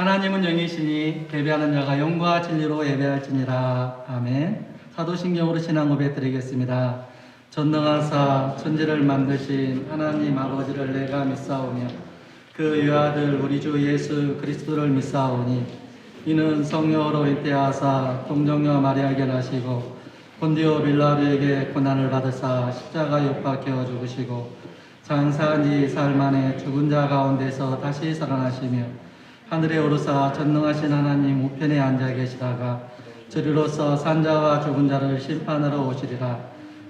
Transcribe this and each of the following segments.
하나님은 영이시니 예배하는 자가 영과 진리로 예배할지니라. 아멘. 사도신경으로 신앙 고백 드리겠습니다. 전능하사 천지를 만드신 하나님 아버지를 내가 믿사오며 그 유아들 우리 주 예수 그리스도를 믿사오니 이는 성령으로 잉태하사 동정녀 마리아에게 나시고 본디오 빌라도에게 고난을 받으사 십자가에 못 박혀 죽으시고 장사한 지 사흘 만에 죽은 자 가운데서 다시 살아나시며 하늘에 오르사 전능하신 하나님 우편에 앉아 계시다가 저리로서 산자와 죽은 자를 심판하러 오시리라.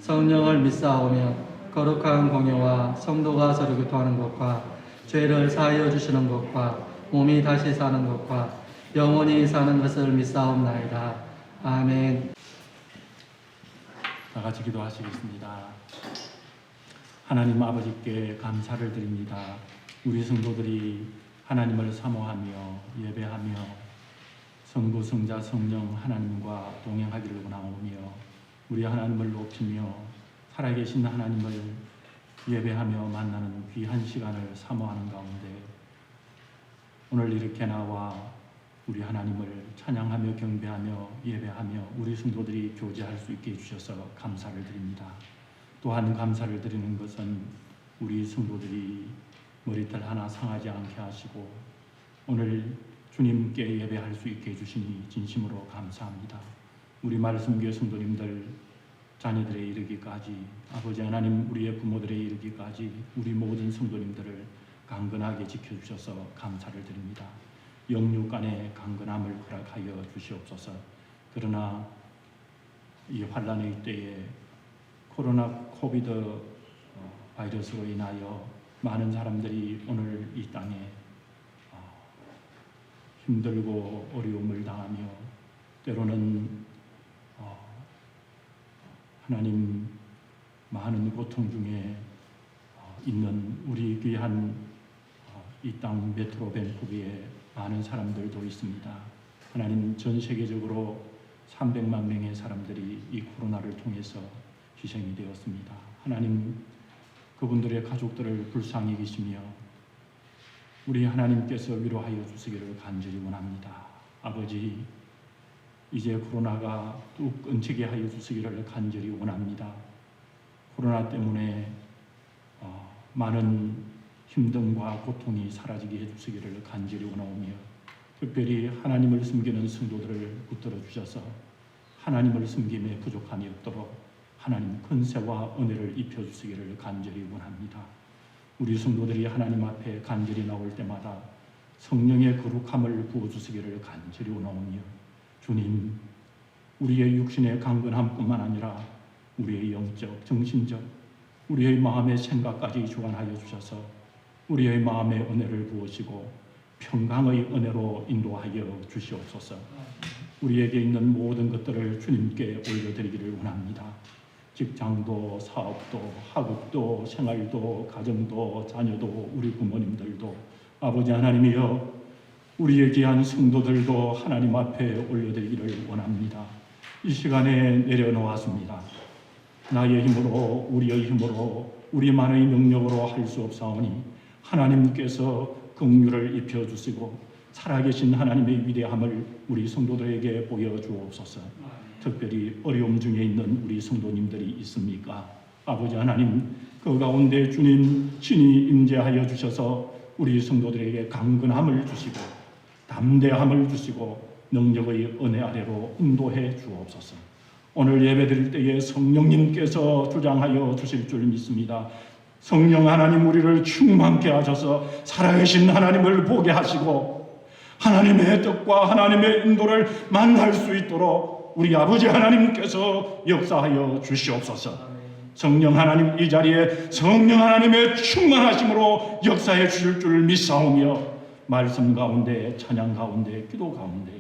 성령을 믿사오며 거룩한 공예와 성도가 서로 교통하는 것과 죄를 사하여 주시는 것과 몸이 다시 사는 것과 영원히 사는 것을 믿사옵나이다. 아멘. 다 같이 기도하시겠습니다. 하나님 아버지께 감사를 드립니다. 우리 성도들이 하나님을 사모하며 예배하며 성부, 성자, 성령 하나님과 동행하기를 원하오며 우리 하나님을 높이며 살아계신 하나님을 예배하며 만나는 귀한 시간을 사모하는 가운데 오늘 이렇게 나와 우리 하나님을 찬양하며 경배하며 예배하며 우리 성도들이 교제할 수 있게 해주셔서 감사를 드립니다. 또한 감사를 드리는 것은 우리 성도들이 머리털 하나 상하지 않게 하시고 오늘 주님께 예배할 수 있게 해주시니 진심으로 감사합니다. 우리 말씀교회 성도님들 자녀들에 이르기까지 아버지 하나님 우리의 부모들에 이르기까지 우리 모든 성도님들을 강건하게 지켜주셔서 감사를 드립니다. 영육 간의 강건함을 허락하여 주시옵소서. 그러나 이 환란의 때에 코로나 코비드 바이러스로 인하여 많은 사람들이 오늘 이 땅에 힘들고 어려움을 당하며 때로는 하나님 많은 고통 중에 있는 우리 귀한 이 땅 메트로 밴쿠버에 많은 사람들도 있습니다. 하나님 전 세계적으로 300만 명의 사람들이 이 코로나를 통해서 희생이 되었습니다. 하나님 그분들의 가족들을 불쌍히 계시며 우리 하나님께서 위로하여 주시기를 간절히 원합니다. 아버지 이제 코로나가 뚝 끊치게 하여 주시기를 간절히 원합니다. 코로나 때문에 많은 힘듦과 고통이 사라지게 해주시기를 간절히 원하오며 특별히 하나님을 섬기는 성도들을 붙들어 주셔서 하나님을 섬김에 부족함이 없도록 하나님 권세와 은혜를 입혀주시기를 간절히 원합니다. 우리 성도들이 하나님 앞에 간절히 나올 때마다 성령의 거룩함을 부어주시기를 간절히 원하오며 주님 우리의 육신의 강건함뿐만 아니라 우리의 영적, 정신적, 우리의 마음의 생각까지 주관하여 주셔서 우리의 마음의 은혜를 부으시고 평강의 은혜로 인도하여 주시옵소서. 우리에게 있는 모든 것들을 주님께 올려드리기를 원합니다. 직장도, 사업도, 학업도, 생활도, 가정도, 자녀도, 우리 부모님들도 아버지 하나님이여 우리의 귀한 성도들도 하나님 앞에 올려드리기를 원합니다. 이 시간에 내려놓았습니다. 나의 힘으로 우리의 힘으로 우리만의 능력으로 할 수 없사오니 하나님께서 긍휼을 입혀주시고 살아계신 하나님의 위대함을 우리 성도들에게 보여주옵소서. 특별히 어려움 중에 있는 우리 성도님들이 있습니까? 아버지 하나님 그 가운데 주님 친히 임재하여 주셔서 우리 성도들에게 강건함을 주시고 담대함을 주시고 능력의 은혜 아래로 인도해 주옵소서. 오늘 예배드릴 때에 성령님께서 주장하여 주실 줄 믿습니다. 성령 하나님 우리를 충만케 하셔서 살아계신 하나님을 보게 하시고 하나님의 뜻과 하나님의 인도를 만날 수 있도록 우리 아버지 하나님께서 역사하여 주시옵소서. 성령 하나님 이 자리에 성령 하나님의 충만하심으로 역사해 주실 줄 믿사오며 말씀 가운데 찬양 가운데 기도 가운데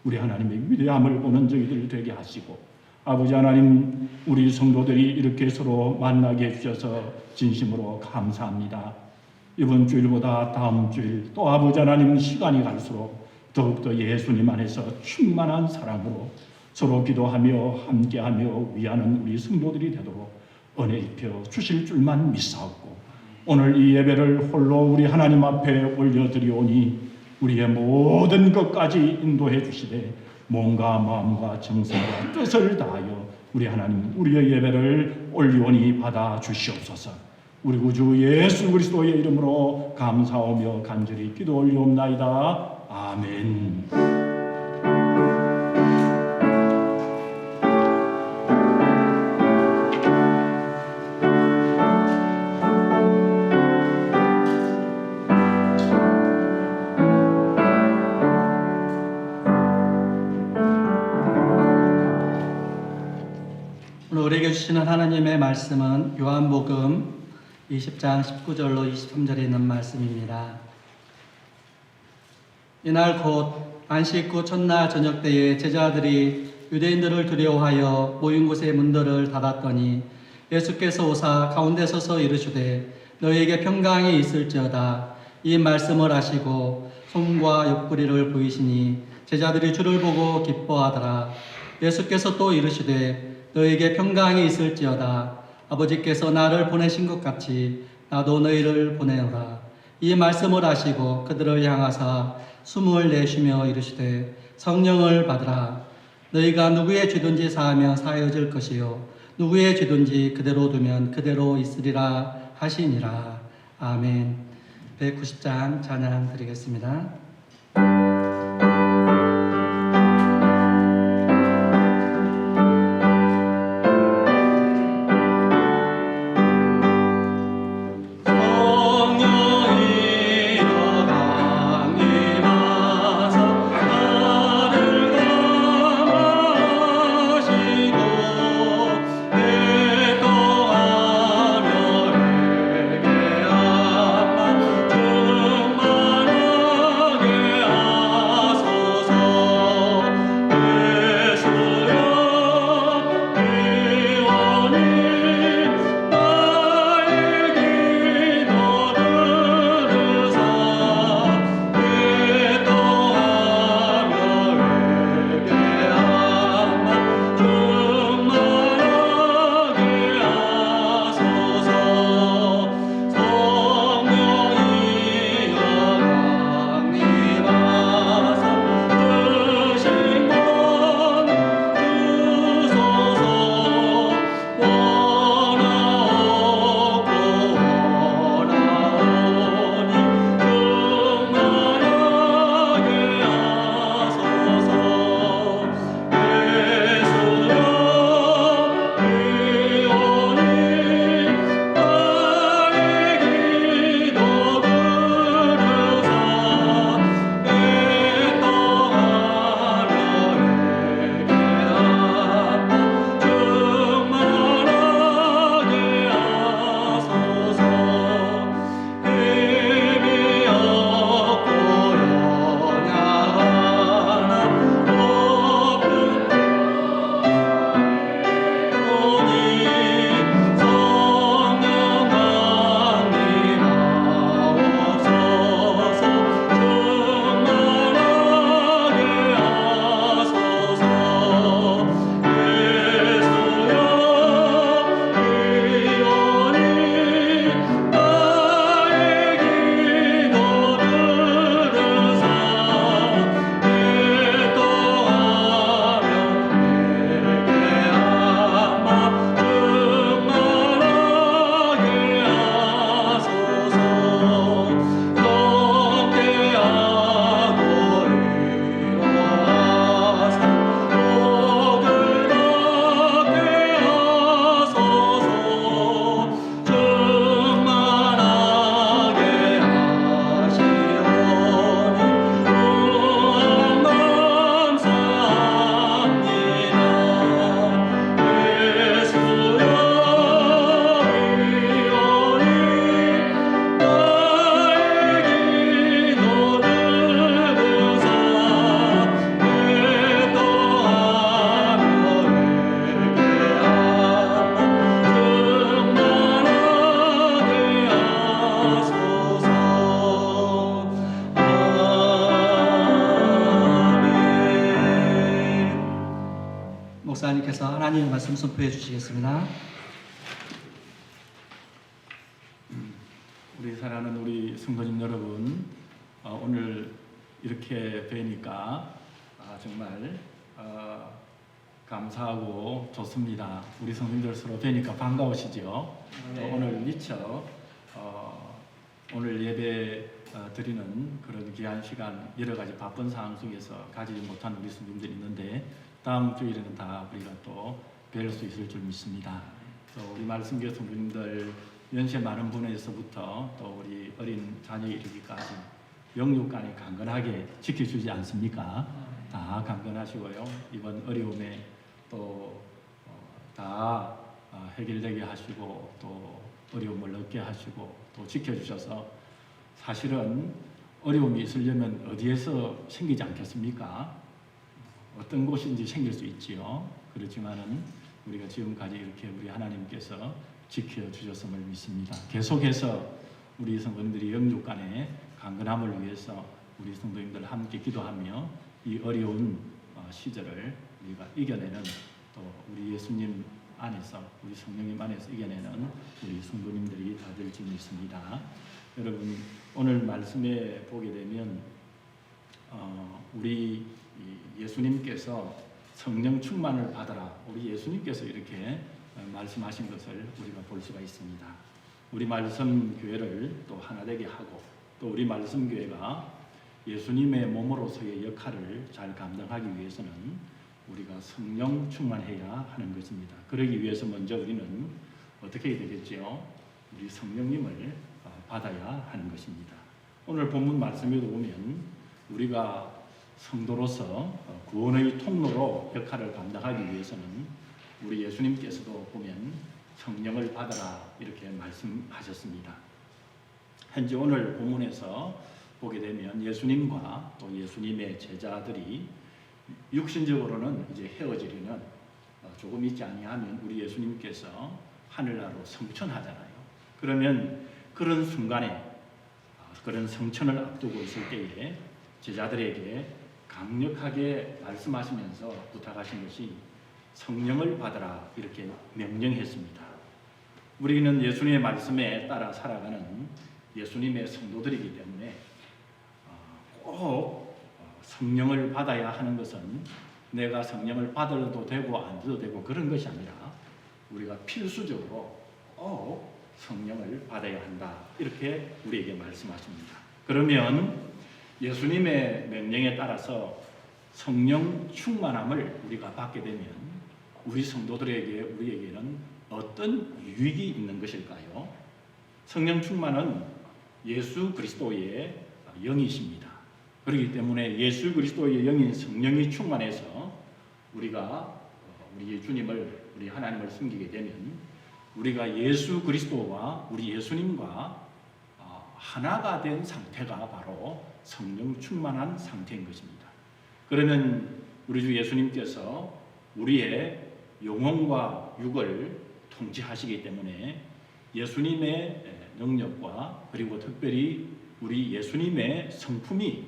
우리 하나님의 위대함을 보는 저희들 되게 하시고 아버지 하나님 우리 성도들이 이렇게 서로 만나게 해주셔서 진심으로 감사합니다. 이번 주일보다 다음 주일 또 아버지 하나님 시간이 갈수록 더욱더 예수님 안에서 충만한 사랑으로 서로 기도하며 함께하며 위하는 우리 성도들이 되도록 은혜 입혀 주실 줄만 믿사옵고 오늘 이 예배를 홀로 우리 하나님 앞에 올려드리오니 우리의 모든 것까지 인도해 주시되 몸과 마음과 정성과 뜻을 다하여 우리 하나님 우리의 예배를 올리오니 받아 주시옵소서. 우리 구주 예수 그리스도의 이름으로 감사하며 간절히 기도 올리옵나이다. 아멘. 오늘 우리에게 주시는 하나님의 말씀은 요한복음 20장 19절로 23절에 있는 말씀입니다. 이날 곧 안식 후 첫날 저녁 때에 제자들이 유대인들을 두려워하여 모인 곳의 문들을 닫았더니 예수께서 오사 가운데 서서 이르시되 너희에게 평강이 있을지어다. 이 말씀을 하시고 손과 옆구리를 보이시니 제자들이 주를 보고 기뻐하더라. 예수께서 또 이르시되 너희에게 평강이 있을지어다. 아버지께서 나를 보내신 것 같이 나도 너희를 보내노라. 이 말씀을 하시고 그들을 향하사 숨을 내쉬며 이르시되 성령을 받으라. 너희가 누구의 죄든지 사하면 사해질 것이요 누구의 죄든지 그대로 두면 그대로 있으리라 하시니라. 아멘. 190장 찬양 드리겠습니다. 목사님께서 하나님의 말씀 선포해 주시겠습니다. 우리 사랑하는 우리 성도님 여러분, 오늘 이렇게 뵈니까 정말 감사하고 좋습니다. 우리 성도님들 서로 뵈니까 반가우시죠? 또 오늘 미처 오늘 예배 드리는 그런 귀한 시간 여러 가지 바쁜 상황 속에서 가지지 못한 우리 성도님들이 있는데 다음 주일에는 다 우리가 또 뵐 수 있을 줄 믿습니다. 또 우리 말씀교회 성도님들 연세 많은 분에서부터 또 우리 어린 자녀에 이르기까지 영육간에 강건하게 지켜주지 않습니까? 다 강건하시고요. 이번 어려움에 또 다 해결되게 하시고 또 어려움을 얻게 하시고 또 지켜주셔서 사실은 어려움이 있으려면 어디에서 생기지 않겠습니까? 어떤 곳인지 생길 수 있지요. 그렇지만은 우리가 지금까지 이렇게 우리 하나님께서 지켜주셨음을 믿습니다. 계속해서 우리 성도님들이 영육간에 강건함을 위해서 우리 성도님들 함께 기도하며 이 어려운 시절을 우리가 이겨내는 또 우리 예수님 안에서 우리 성령님 안에서 이겨내는 우리 성도님들이 다 될 줄 믿습니다. 여러분 오늘 말씀에 보게 되면 우리 예수님께서 성령 충만을 받아라. 우리 예수님께서 이렇게 말씀하신 것을 우리가 볼 수가 있습니다. 우리 말씀 교회를 또 하나 되게 하고 또 우리 말씀 교회가 예수님의 몸으로서의 역할을 잘 감당하기 위해서는 우리가 성령 충만해야 하는 것입니다. 그러기 위해서 먼저 우리는 어떻게 해야 되겠지요? 우리 성령님을 받아야 하는 것입니다. 오늘 본문 말씀에도 보면 우리가 성도로서 구원의 통로로 역할을 감당하기 위해서는 우리 예수님께서도 보면 성령을 받아라 이렇게 말씀하셨습니다. 현재 오늘 본문에서 보게 되면 예수님과 또 예수님의 제자들이 육신적으로는 이제 헤어지려는 조금 있지 아니하면 우리 예수님께서 하늘나라로 성천하잖아요. 그러면 그런 순간에 그런 성천을 앞두고 있을 때에 제자들에게 강력하게 말씀하시면서 부탁하신 것이 성령을 받아라 이렇게 명령했습니다. 우리는 예수님의 말씀에 따라 살아가는 예수님의 성도들이기 때문에 꼭 성령을 받아야 하는 것은 내가 성령을 받아도 되고 안 받아도 되고 그런 것이 아니라 우리가 필수적으로 꼭 성령을 받아야 한다 이렇게 우리에게 말씀하십니다. 그러면 예수님의 명령에 따라서 성령 충만함을 우리가 받게 되면 우리 성도들에게 우리에게는 어떤 유익이 있는 것일까요? 성령 충만은 예수 그리스도의 영이십니다. 그렇기 때문에 예수 그리스도의 영인 성령이 충만해서 우리가 우리 주님을 우리 하나님을 섬기게 되면 우리가 예수 그리스도와 우리 예수님과 하나가 된 상태가 바로 성령 충만한 상태인 것입니다. 그러면 우리 주 예수님께서 우리의 영혼과 육을 통치하시기 때문에 예수님의 능력과 그리고 특별히 우리 예수님의 성품이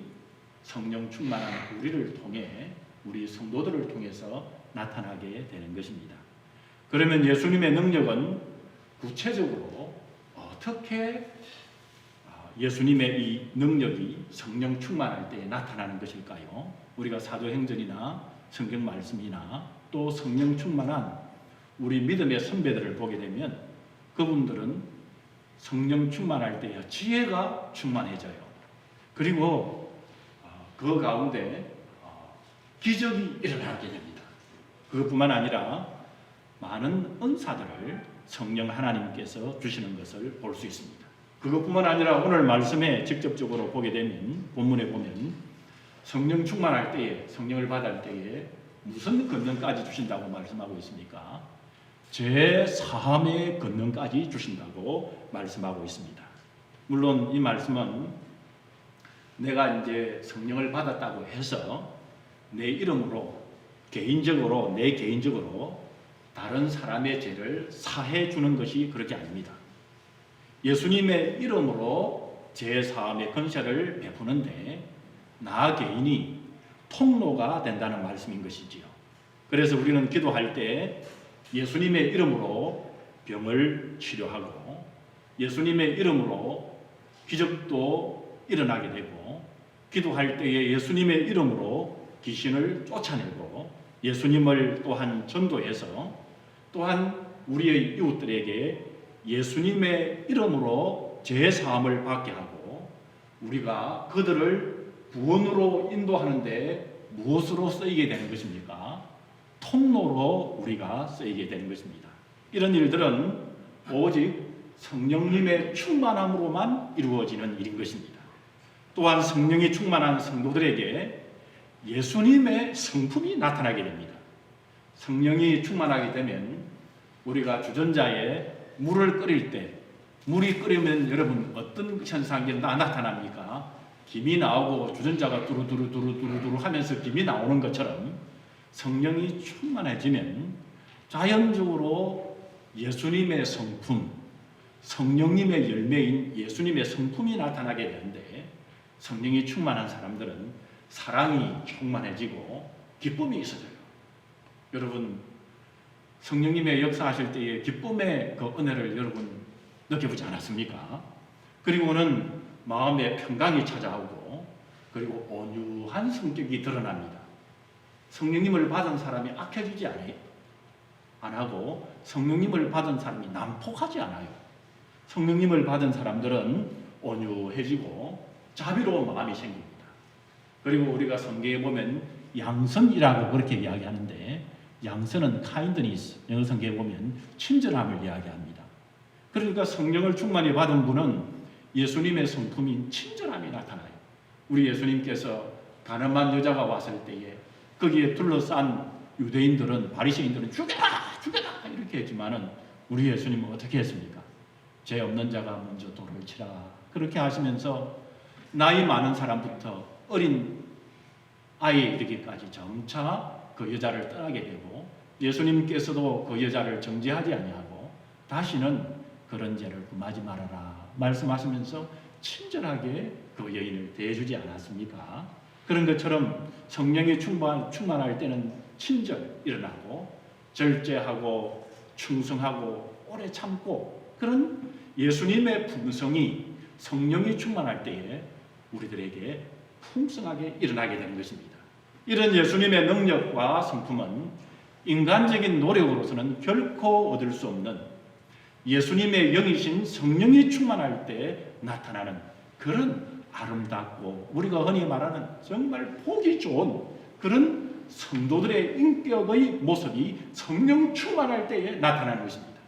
성령 충만한 우리를 통해 우리 성도들을 통해서 나타나게 되는 것입니다. 그러면 예수님의 능력은 구체적으로 어떻게 예수님의 이 능력이 성령 충만할 때 나타나는 것일까요? 우리가 사도행전이나 성경 말씀이나 또 성령 충만한 우리 믿음의 선배들을 보게 되면 그분들은 성령 충만할 때 지혜가 충만해져요. 그리고 그 가운데 기적이 일어나게 됩니다. 그것뿐만 아니라 많은 은사들을 성령 하나님께서 주시는 것을 볼 수 있습니다. 그것뿐만 아니라 오늘 말씀에 직접적으로 보게 되면 본문에 보면 성령 충만할 때에 성령을 받을 때에 무슨 권능까지 주신다고 말씀하고 있습니까? 제4함의 권능까지 주신다고 말씀하고 있습니다. 물론 이 말씀은 내가 이제 성령을 받았다고 해서 내 이름으로 내 개인적으로 다른 사람의 죄를 사해 주는 것이 그렇게 아닙니다. 예수님의 이름으로 제4함의 권세를 베푸는데 나 개인이 통로가 된다는 말씀인 것이지요. 그래서 우리는 기도할 때 예수님의 이름으로 병을 치료하고 예수님의 이름으로 기적도 일어나게 되고 기도할 때에 예수님의 이름으로 귀신을 쫓아내고 예수님을 또한 전도해서 또한 우리의 이웃들에게 예수님의 이름으로 죄사함을 받게 하고 우리가 그들을 구원으로 인도하는데 무엇으로 쓰이게 되는 것입니까? 통로로 우리가 쓰이게 되는 것입니다. 이런 일들은 오직 성령님의 충만함으로만 이루어지는 일인 것입니다. 또한 성령이 충만한 성도들에게 예수님의 성품이 나타나게 됩니다. 성령이 충만하게 되면 우리가 주전자에 물을 끓일 때 물이 끓으면 여러분 어떤 현상이 나타납니까? 김이 나오고 주전자가 두루두루 하면서 김이 나오는 것처럼 성령이 충만해지면 자연적으로 예수님의 성품, 성령님의 열매인 예수님의 성품이 나타나게 되는데 성령이 충만한 사람들은 사랑이 충만해지고 기쁨이 있어져요. 여러분 성령님의 역사하실 때에 기쁨의 그 은혜를 여러분 느껴보지 않았습니까? 그리고는 마음의 평강이 찾아오고 그리고 온유한 성격이 드러납니다. 성령님을 받은 사람이 악해지지 안 하고 성령님을 받은 사람이 난폭하지 않아요. 성령님을 받은 사람들은 온유해지고 자비로운 마음이 생깁니다. 그리고 우리가 성경에 보면 양선이라고 그렇게 이야기하는데 양선은 kindness, 영어 성경에 보면 친절함을 이야기합니다. 그러니까 성령을 충만히 받은 분은 예수님의 성품인 친절함이 나타나요. 우리 예수님께서 가늠한 여자가 왔을 때에 거기에 둘러싼 유대인들은 바리새인들은 죽여라 이렇게 했지만은 우리 예수님은 어떻게 했습니까? 죄 없는 자가 먼저 돌을 치라 그렇게 하시면서 나이 많은 사람부터 어린 아이에 이르기까지 점차 그 여자를 떠나게 되고 예수님께서도 그 여자를 정죄하지 아니하고 다시는 그런 죄를 금하지 말아라 말씀하시면서 친절하게 그 여인을 대해주지 않았습니까? 그런 것처럼 성령이 충만할 때는 친절 일어나고 절제하고 충성하고 오래 참고 그런 예수님의 품성이 성령이 충만할 때에 우리들에게 풍성하게 일어나게 되는 것입니다. 이런 예수님의 능력과 성품은 인간적인 노력으로서는 결코 얻을 수 없는 예수님의 영이신 성령이 충만할 때 나타나는 그런 아름답고 우리가 흔히 말하는 정말 보기 좋은 그런 성도들의 인격의 모습이 성령 충만할 때에 나타나는 것입니다.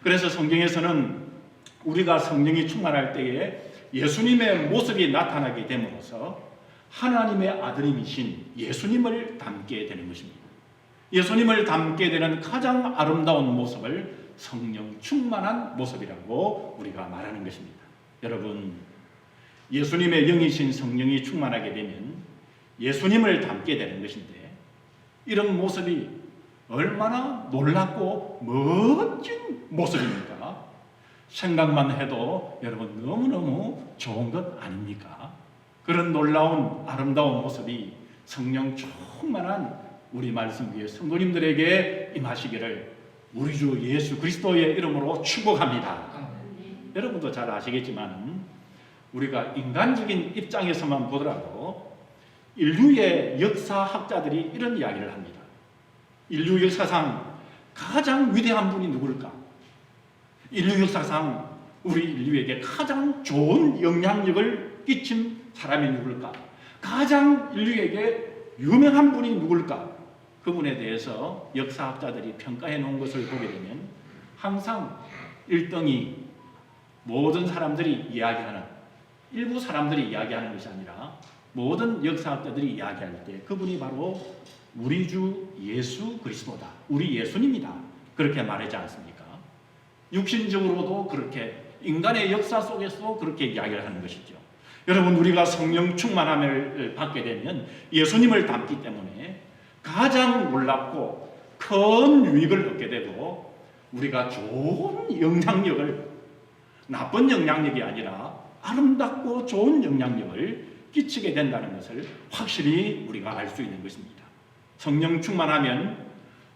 그래서 성경에서는 우리가 성령이 충만할 때에 예수님의 모습이 나타나게 됨으로써 하나님의 아들님이신 예수님을 닮게 되는 것입니다. 예수님을 닮게 되는 가장 아름다운 모습을 성령 충만한 모습이라고 우리가 말하는 것입니다. 여러분, 예수님의 영이신 성령이 충만하게 되면 예수님을 닮게 되는 것인데 이런 모습이 얼마나 놀랍고 멋진 모습입니까? 생각만 해도 여러분 너무너무 좋은 것 아닙니까? 그런 놀라운 아름다운 모습이 성령 충만한 우리 말씀 위에 성도님들에게 임하시기를 우리 주 예수 그리스도의 이름으로 축복합니다. 여러분도 잘 아시겠지만 우리가 인간적인 입장에서만 보더라도 인류의 역사학자들이 이런 이야기를 합니다. 인류 역사상 가장 위대한 분이 누굴까? 인류 역사상 우리 인류에게 가장 좋은 영향력을 끼친 사람이 누굴까? 가장 인류에게 유명한 분이 누굴까? 그분에 대해서 역사학자들이 평가해 놓은 것을 보게 되면 항상 1등이 모든 사람들이 이야기하는 일부 사람들이 이야기하는 것이 아니라 모든 역사학자들이 이야기할 때 그분이 바로 우리 주 예수 그리스도다. 우리 예수님이다. 그렇게 말하지 않습니까? 육신적으로도 그렇게 인간의 역사 속에서 그렇게 이야기를 하는 것이죠. 여러분 우리가 성령 충만함을 받게 되면 예수님을 닮기 때문에 가장 놀랍고 큰 유익을 얻게 되고 우리가 좋은 영향력을 나쁜 영향력이 아니라 아름답고 좋은 영향력을 끼치게 된다는 것을 확실히 우리가 알 수 있는 것입니다. 성령 충만하면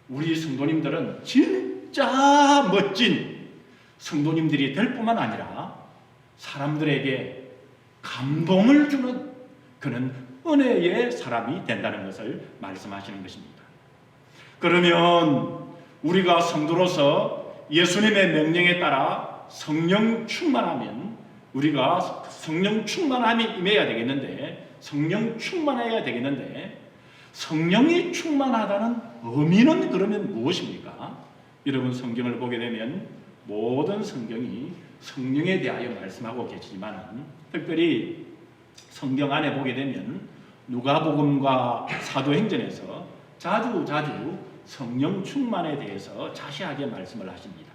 우리 성도님들은 진짜 멋진 성도님들이 될 뿐만 아니라 사람들에게 감동을 주는 그는 은혜의 사람이 된다는 것을 말씀하시는 것입니다. 그러면 우리가 성도로서 예수님의 명령에 따라 성령 충만하면 우리가 성령 충만함이 임해야 되겠는데, 성령 충만해야 되겠는데, 성령이 충만하다는 의미는 그러면 무엇입니까? 여러분, 성경을 보게 되면 모든 성경이 성령에 대하여 말씀하고 계시지만, 특별히 성경 안에 보게 되면 누가복음과 사도행전에서 자주 성령 충만에 대해서 자세하게 말씀을 하십니다.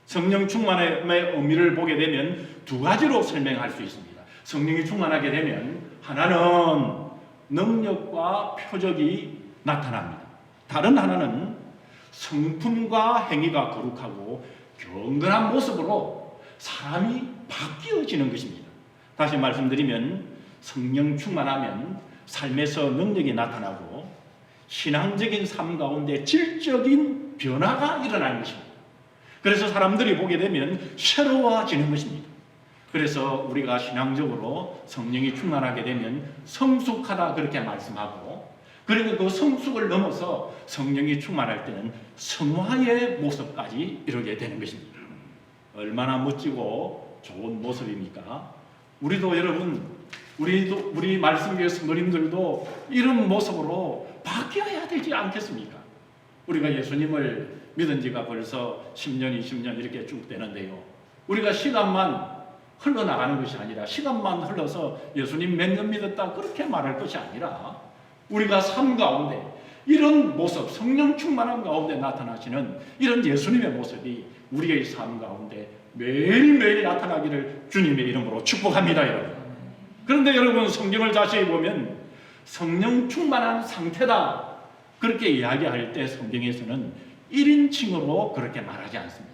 성령 충만의 의미를 보게 되면 두 가지로 설명할 수 있습니다. 성령이 충만하게 되면 하나는 능력과 표적이 나타납니다. 다른 하나는 성품과 행위가 거룩하고 경건한 모습으로 사람이 바뀌어지는 것입니다. 다시 말씀드리면 성령 충만하면 삶에서 능력이 나타나고 신앙적인 삶 가운데 질적인 변화가 일어나는 것입니다. 그래서 사람들이 보게 되면 새로워지는 것입니다. 그래서 우리가 신앙적으로 성령이 충만하게 되면 성숙하다 그렇게 말씀하고, 그리고 그 성숙을 넘어서 성령이 충만할 때는 성화의 모습까지 이루게 되는 것입니다. 얼마나 멋지고 좋은 모습입니까? 우리도 여러분, 우리 말씀교회 성도님들도 이런 모습으로 바뀌어야 되지 않겠습니까? 우리가 예수님을 믿은 지가 벌써 10년, 20년 이렇게 쭉 되는데요. 우리가 시간만 흘러나가는 것이 아니라, 시간만 흘러서 예수님 몇 년 믿었다 그렇게 말할 것이 아니라, 우리가 삶 가운데 이런 모습, 성령 충만한 가운데 나타나시는 이런 예수님의 모습이 우리의 삶 가운데 매일매일 나타나기를 주님의 이름으로 축복합니다, 여러분. 그런데 여러분, 성경을 자세히 보면 성령 충만한 상태다 그렇게 이야기할 때 성경에서는 1인칭으로 그렇게 말하지 않습니다.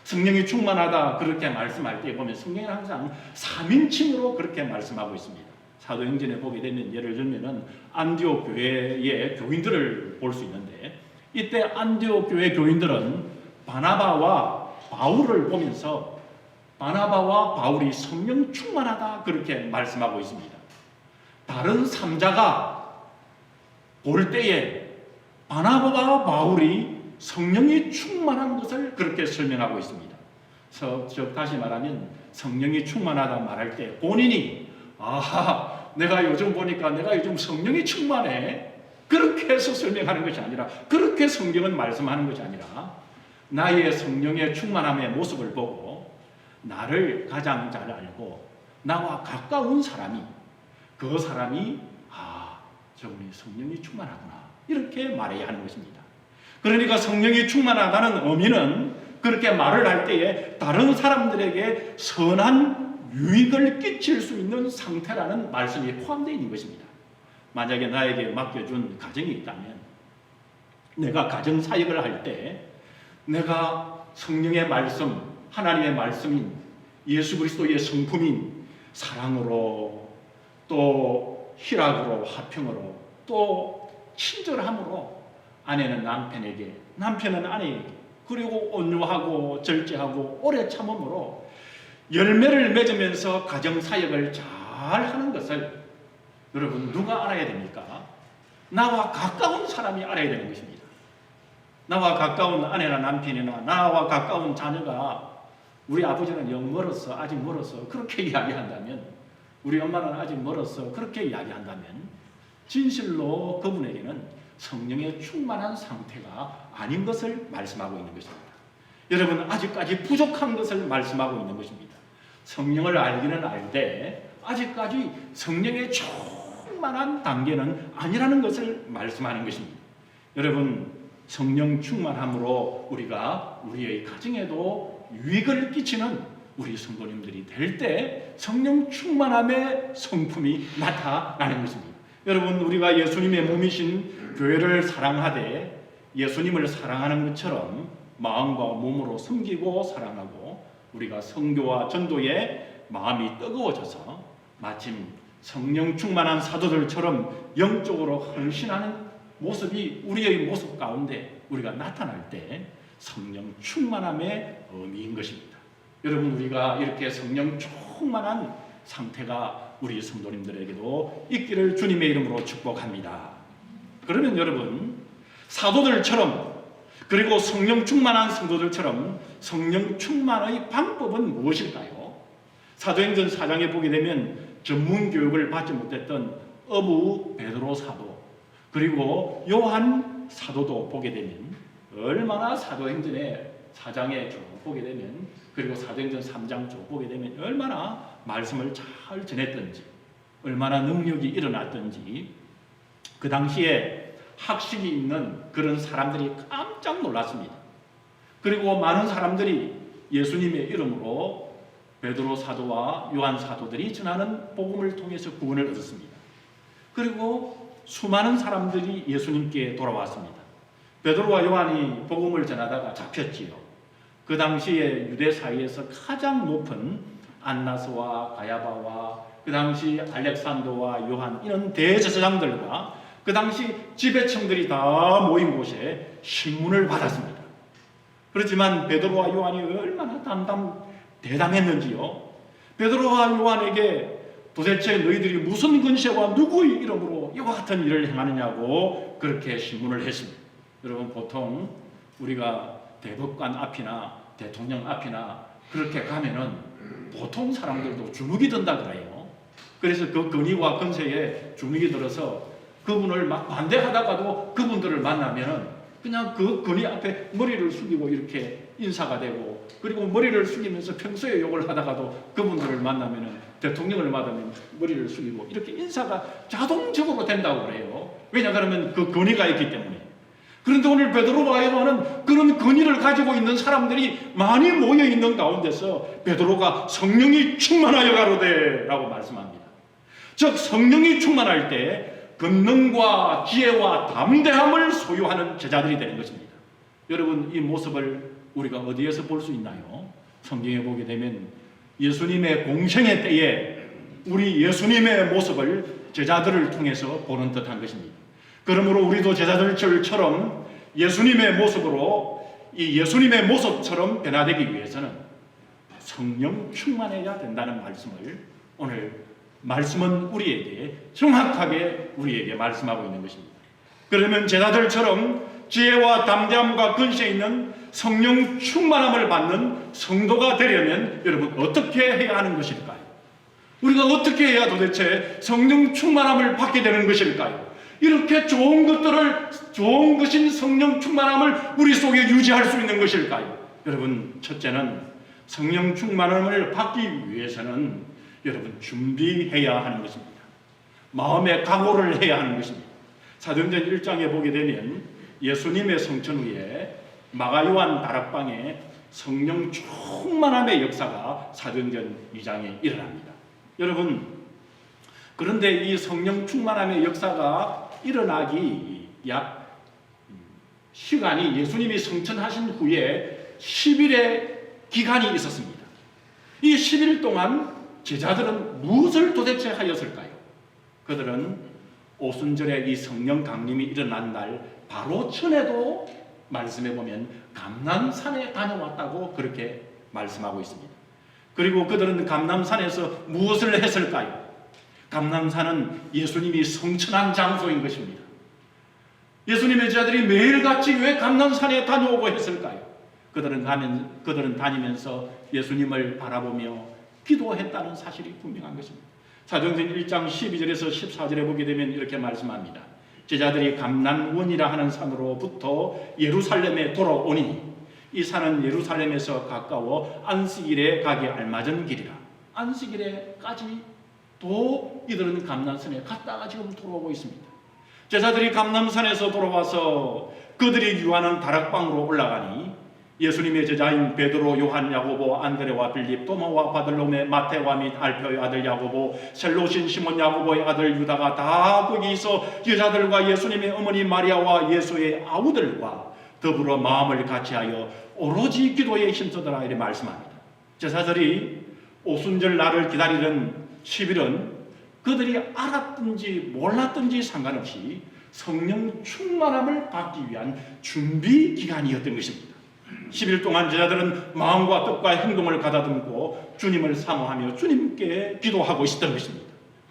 성령이 충만하다 그렇게 말씀할 때 보면 성경은 항상 3인칭으로 그렇게 말씀하고 있습니다. 사도행전에 보게 되면 예를 들면 안디옥 교회의 교인들을 볼 수 있는데, 이때 안디옥 교회 교인들은 바나바와 바울을 보면서 바나바와 바울이 성령 충만하다 그렇게 말씀하고 있습니다. 다른 3자가 볼 때에 바나바와 바울이 성령이 충만한 것을 그렇게 설명하고 있습니다. 즉 다시 말하면 성령이 충만하다 말할 때 본인이 내가 요즘 보니까 내가 요즘 성령이 충만해 그렇게 해서 설명하는 것이 아니라, 그렇게 성경은 말씀하는 것이 아니라, 나의 성령의 충만함의 모습을 보고 나를 가장 잘 알고 나와 가까운 사람이, 그 사람이 저분이 성령이 충만하구나 이렇게 말해야 하는 것입니다. 그러니까 성령이 충만하다는 의미는 그렇게 말을 할 때에 다른 사람들에게 선한 유익을 끼칠 수 있는 상태라는 말씀이 포함되어 있는 것입니다. 만약에 나에게 맡겨준 가정이 있다면, 내가 가정 사역을 할 때 내가 성령의 말씀, 하나님의 말씀인 예수 그리스도의 성품인 사랑으로, 또 희락으로, 화평으로, 또 친절함으로 아내는 남편에게, 남편은 아내에게, 그리고 온유하고 절제하고 오래 참음으로 열매를 맺으면서 가정 사역을 잘 하는 것을 여러분 누가 알아야 됩니까? 나와 가까운 사람이 알아야 되는 것입니다. 나와 가까운 아내나 남편이나 나와 가까운 자녀가 우리 아버지는 영 멀었어, 아직 멀었어 그렇게 이야기한다면, 우리 엄마는 아직 멀었어 그렇게 이야기한다면, 진실로 그분에게는 성령의 충만한 상태가 아닌 것을 말씀하고 있는 것입니다. 여러분, 아직까지 부족한 것을 말씀하고 있는 것입니다. 성령을 알기는 알되 아직까지 성령의 충만한 단계는 아니라는 것을 말씀하는 것입니다. 여러분, 성령 충만함으로 우리가 우리의 가정에도 유익을 끼치는 우리 성도님들이 될 때 성령 충만함의 성품이 나타나는 것입니다. 여러분, 우리가 예수님의 몸이신 교회를 사랑하되 예수님을 사랑하는 것처럼 마음과 몸으로 섬기고 사랑하고, 우리가 선교와 전도에 마음이 뜨거워져서 마침 성령 충만한 사도들처럼 영적으로 헌신하는 모습이 우리의 모습 가운데 우리가 나타날 때 성령 충만함의 의미인 것입니다. 여러분, 우리가 이렇게 성령 충만한 상태가 우리 성도님들에게도 있기를 주님의 이름으로 축복합니다. 그러면 여러분, 사도들처럼 그리고 성령 충만한 성도들처럼 성령 충만의 방법은 무엇일까요? 사도행전 4장에 보게 되면 전문 교육을 받지 못했던 어부 베드로 사도 그리고 요한 사도도 보게 되면 얼마나 사도행전의 4장에 쭉 보게 되면 그리고 사도행전 3장 쭉 보게 되면 얼마나 말씀을 잘 전했던지 얼마나 능력이 일어났던지 그 당시에 학식이 있는 그런 사람들이 깜짝 놀랐습니다. 그리고 많은 사람들이 예수님의 이름으로 베드로 사도와 요한 사도들이 전하는 복음을 통해서 구원을 얻었습니다. 그리고 수많은 사람들이 예수님께 돌아왔습니다. 베드로와 요한이 복음을 전하다가 잡혔지요. 그 당시에 유대 사이에서 가장 높은 안나스와 가야바와 그 당시 알렉산더와 요한 이런 대제사장들과 그 당시 지배층들이 다 모인 곳에 신문을 받았습니다. 그렇지만 베드로와 요한이 얼마나 대담했는지요. 베드로와 요한에게 도대체 너희들이 무슨 근세와 누구의 이름으로 이와 같은 일을 행하느냐고 그렇게 신문을 했습니다. 여러분, 보통 우리가 대법관 앞이나 대통령 앞이나 그렇게 가면은 보통 사람들도 주눅이 든다 그래요. 그래서 그 권위와 근세에 주눅이 들어서 그분을 막 반대하다가도 그분들을 만나면은 그냥 그 권위 앞에 머리를 숙이고 이렇게 인사가 되고, 그리고 머리를 숙이면서 평소에 욕을 하다가도 그분들을 만나면은 대통령을 만나면 머리를 숙이고 이렇게 인사가 자동적으로 된다고 그래요. 왜냐 그러면 그 권위가 있기 때문에. 그런데 오늘 베드로와 요한은 그런 권위를 가지고 있는 사람들이 많이 모여 있는 가운데서 베드로가 성령이 충만하여 가로되라고 말씀합니다. 즉 성령이 충만할 때 권능과 지혜와 담대함을 소유하는 제자들이 되는 것입니다. 여러분, 이 모습을 우리가 어디에서 볼 수 있나요? 성경에 보게 되면 예수님의 공생의 때에 우리 예수님의 모습을 제자들을 통해서 보는 듯한 것입니다. 그러므로 우리도 제자들처럼 예수님의 모습으로 이 예수님의 모습처럼 변화되기 위해서는 성령 충만해야 된다는 말씀을 오늘 말씀은 우리에게 정확하게 우리에게 말씀하고 있는 것입니다. 그러면 제자들처럼 지혜와 담대함과 근세 있는 성령 충만함을 받는 성도가 되려면 여러분 어떻게 해야 하는 것일까요? 우리가 어떻게 해야 도대체 성령 충만함을 받게 되는 것일까요? 이렇게 좋은 것인 성령 충만함을 우리 속에 유지할 수 있는 것일까요? 여러분, 첫째는 성령 충만함을 받기 위해서는 여러분 준비해야 하는 것입니다. 마음의 각오를 해야 하는 것입니다. 사도행전 1장에 보게 되면 예수님의 성천 후에 마가요한 다락방에 성령 충만함의 역사가 사도행전 2장에 일어납니다. 여러분, 그런데 이 성령 충만함의 역사가 일어나기 약 시간이 예수님이 성천하신 후에 10일의 기간이 있었습니다. 이 10일 동안 제자들은 무엇을 도대체 하였을까요? 그들은 오순절에 이 성령 강림이 일어난 날 바로 전에도 말씀해 보면 감람산에 다녀왔다고 그렇게 말씀하고 있습니다. 그리고 그들은 감람산에서 무엇을 했을까요? 감람산은 예수님이 성천한 장소인 것입니다. 예수님의 제자들이 매일같이 왜 감람산에 다녀오고 했을까요? 그들은 다니면서 예수님을 바라보며 기도했다는 사실이 분명한 것입니다. 사도행전 1장 12절에서 14절에 보게 되면 이렇게 말씀합니다. 제자들이 감람원이라 하는 산으로부터 예루살렘에 돌아오니 이 산은 예루살렘에서 가까워 안식일에 가기 알맞은 길이라. 안식일에까지 또 이들은 감람산에 갔다가 지금 돌아오고 있습니다. 제자들이 감람산에서 돌아와서 그들이 유하는 다락방으로 올라가니 예수님의 제자인 베드로, 요한, 야고보, 안드레와 빌립, 도마와 바들로메, 마테와 및 알페의 아들 야고보, 셀로신 시몬 야고보의 아들 유다가 다 거기 있어 여자들과 예수님의 어머니 마리아와 예수의 아우들과 더불어 마음을 같이하여 오로지 기도에 힘쓰더라 이렇게 말씀합니다. 제자들이 오순절 날을 기다리는 10일은 그들이 알았든지 몰랐든지 상관없이 성령 충만함을 받기 위한 준비 기간이었던 것입니다. 10일 동안 제자들은 마음과 뜻과 행동을 가다듬고 주님을 사모하며 주님께 기도하고 있었던 것입니다.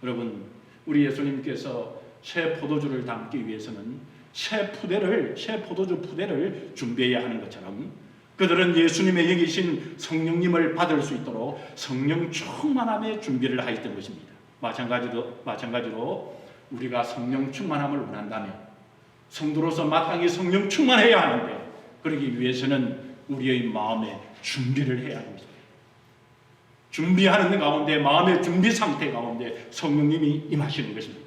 여러분, 우리 예수님께서 새 포도주를 담기 위해서는 새 포도주 푸대를 준비해야 하는 것처럼 그들은 예수님의 여기신 성령님을 받을 수 있도록 성령 충만함의 준비를 하였던 것입니다. 마찬가지로 우리가 성령 충만함을 원한다면 성도로서 마땅히 성령 충만해야 하는데 그러기 위해서는 우리의 마음에 준비를 해야 하는 것입니다. 준비하는 가운데 마음의 준비 상태 가운데 성령님이 임하시는 것입니다.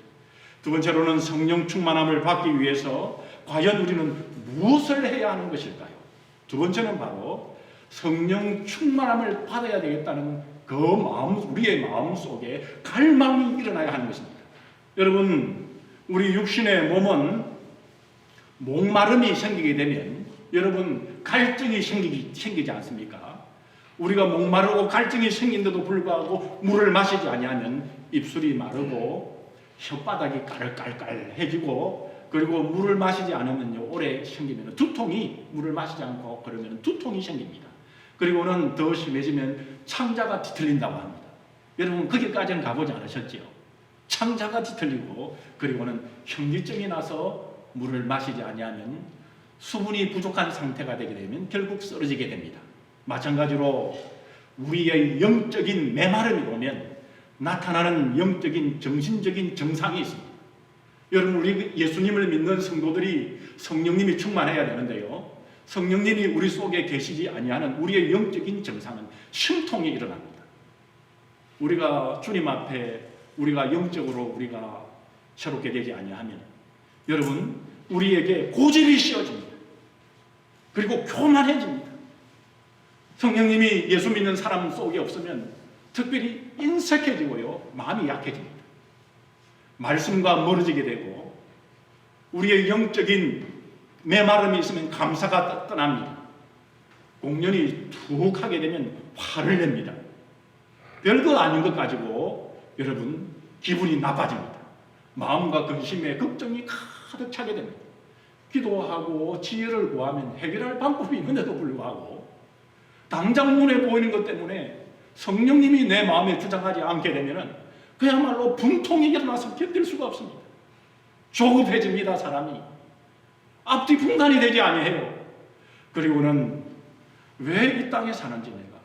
두 번째로는 성령 충만함을 받기 위해서 과연 우리는 무엇을 해야 하는 것일까요? 두 번째는 바로 성령 충만함을 받아야 되겠다는 그 마음, 우리의 마음 속에 갈망이 일어나야 하는 것입니다. 여러분, 우리 육신의 몸은 목마름이 생기게 되면 여러분 갈증이 생기지 않습니까? 우리가 목마르고 갈증이 생긴데도 불구하고 물을 마시지 아니하면 입술이 마르고 혓바닥이 깔깔깔해지고 그리고 물을 마시지 않으면요 오래 생기면 두통이 물을 마시지 않고 그러면 두통이 생깁니다. 그리고는 더 심해지면 창자가 뒤틀린다고 합니다. 여러분 거기까지는 가보지 않으셨지요? 창자가 뒤틀리고 그리고는 현기증이 나서 물을 마시지 아니하면 수분이 부족한 상태가 되게 되면 결국 쓰러지게 됩니다. 마찬가지로 우리의 영적인 메마름이 오면 나타나는 영적인 정신적인 증상이 있습니다. 여러분 우리 예수님을 믿는 성도들이 성령님이 충만해야 되는데요. 성령님이 우리 속에 계시지 아니하는 우리의 영적인 증상은 심통이 일어납니다. 우리가 주님 앞에 우리가 영적으로 우리가 새롭게 되지 아니하면 여러분 우리에게 고집이 씌어집니다. 그리고 교만해집니다. 성령님이 예수 믿는 사람 속에 없으면 특별히 인색해지고요 마음이 약해집니다. 말씀과 멀어지게 되고 우리의 영적인 메마름이 있으면 감사가 떠납니다. 공연이 툭 하게 되면 화를 냅니다. 별거 아닌 것 가지고 여러분 기분이 나빠집니다. 마음과 근심에 걱정이 가득 차게 됩니다. 기도하고 지혜를 구하면 해결할 방법이 있는데도 불구하고 당장 눈에 보이는 것 때문에 성령님이 내 마음에 주장하지 않게 되면 그야말로 분통이 일어나서 견딜 수가 없습니다. 조급해집니다. 사람이 앞뒤 분간이 되지 아니해요. 그리고는 왜 이 땅에 사는지 내가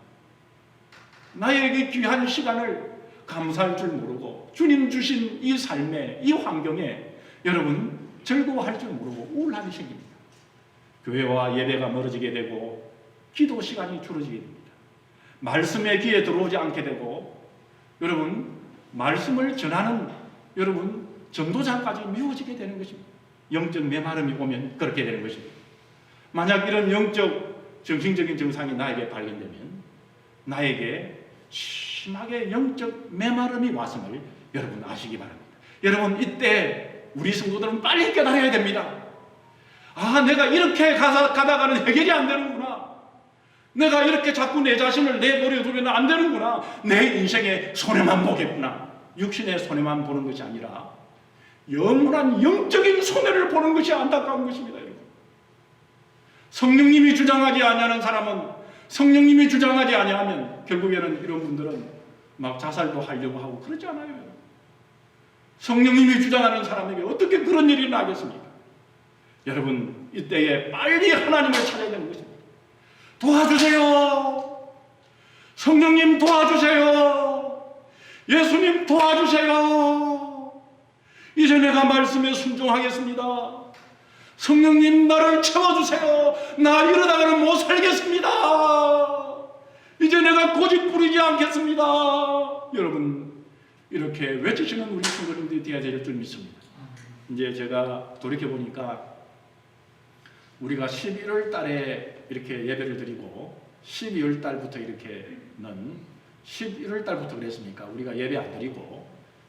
나에게 귀한 시간을 감사할 줄 모르고 주님 주신 이 삶에 이 환경에 여러분 즐거워할 줄 모르고 우울함이 생깁니다. 교회와 예배가 멀어지게 되고 기도 시간이 줄어지게 됩니다. 말씀의 귀에 들어오지 않게 되고 여러분 말씀을 전하는 여러분 전도자까지 미워지게 되는 것입니다. 영적 메마름이 오면 그렇게 되는 것입니다. 만약 이런 영적 정신적인 증상이 나에게 발견되면 나에게 심하게 영적 메마름이 왔음을 여러분 아시기 바랍니다. 여러분 이때 우리 성도들은 빨리 깨달아야 됩니다. 아 내가 이렇게 가다가는 해결이 안 되는구나. 내가 이렇게 자꾸 내 자신을 내버려 두면 안 되는구나. 내 인생에 손해만 보겠구나. 육신의 손해만 보는 것이 아니라 영원한 영적인 손해를 보는 것이 안타까운 것입니다. 여러분. 성령님이 주장하지 아니하는 사람은 성령님이 주장하지 아니하면 결국에는 이런 분들은 막 자살도 하려고 하고 그러지 않아요. 여러분. 성령님이 주장하는 사람에게 어떻게 그런 일이 나겠습니까? 여러분 이때에 빨리 하나님을 찾아야 되는 것입니다. 도와주세요. 성령님 도와주세요. 예수님 도와주세요. 이제 내가 말씀에 순종하겠습니다. 성령님 나를 채워주세요. 나 이러다가는 못 살겠습니다. 이제 내가 고집 부리지 않겠습니다. 여러분 이렇게 외치시는 우리 성도님들이 되어야 될 줄 믿습니다. 이제 제가 돌이켜보니까 우리가 11월 달에 이렇게 예배를 드리고 12월 달부터 이렇게는 11월 달부터 그랬습니까? 우리가 예배 안 드리고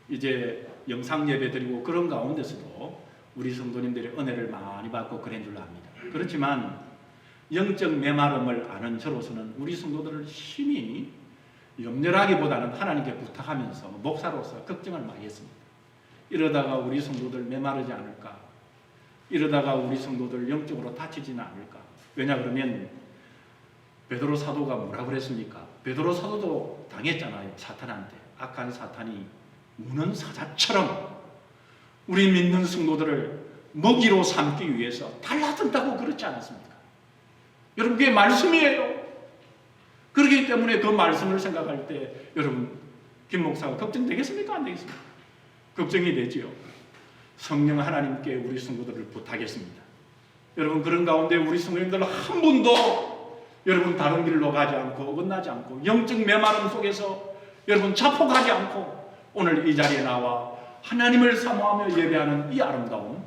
이제 영상 예배 드리고 그런 가운데서도 우리 성도님들의 은혜를 많이 받고 그런 줄로 압니다. 그렇지만 영적 메마름을 아는 저로서는 우리 성도들을 심히 염려하기보다는 하나님께 부탁하면서 목사로서 걱정을 많이 했습니다. 이러다가 우리 성도들 메마르지 않을까? 이러다가 우리 성도들 영적으로 다치지는 않을까? 왜냐 그러면 베드로 사도가 뭐라고 그랬습니까? 베드로 사도도 당했잖아요. 사탄한테. 악한 사탄이 우는 사자처럼 우리 믿는 성도들을 먹이로 삼기 위해서 달라든다고 그렇지 않았습니까? 여러분, 그게 말씀이에요. 그렇기 때문에 그 말씀을 생각할 때 여러분, 김 목사가 걱정되겠습니까? 안 되겠습니까? 걱정이 되지요. 성령 하나님께 우리 성도들을 부탁했습니다. 여러분, 그런 가운데 우리 성도님들 한 분도 여러분 다른 길로 가지 않고 어긋나지 않고 영적 메마름 속에서 여러분 자폭하지 않고 오늘 이 자리에 나와 하나님을 사모하며 예배하는 이 아름다운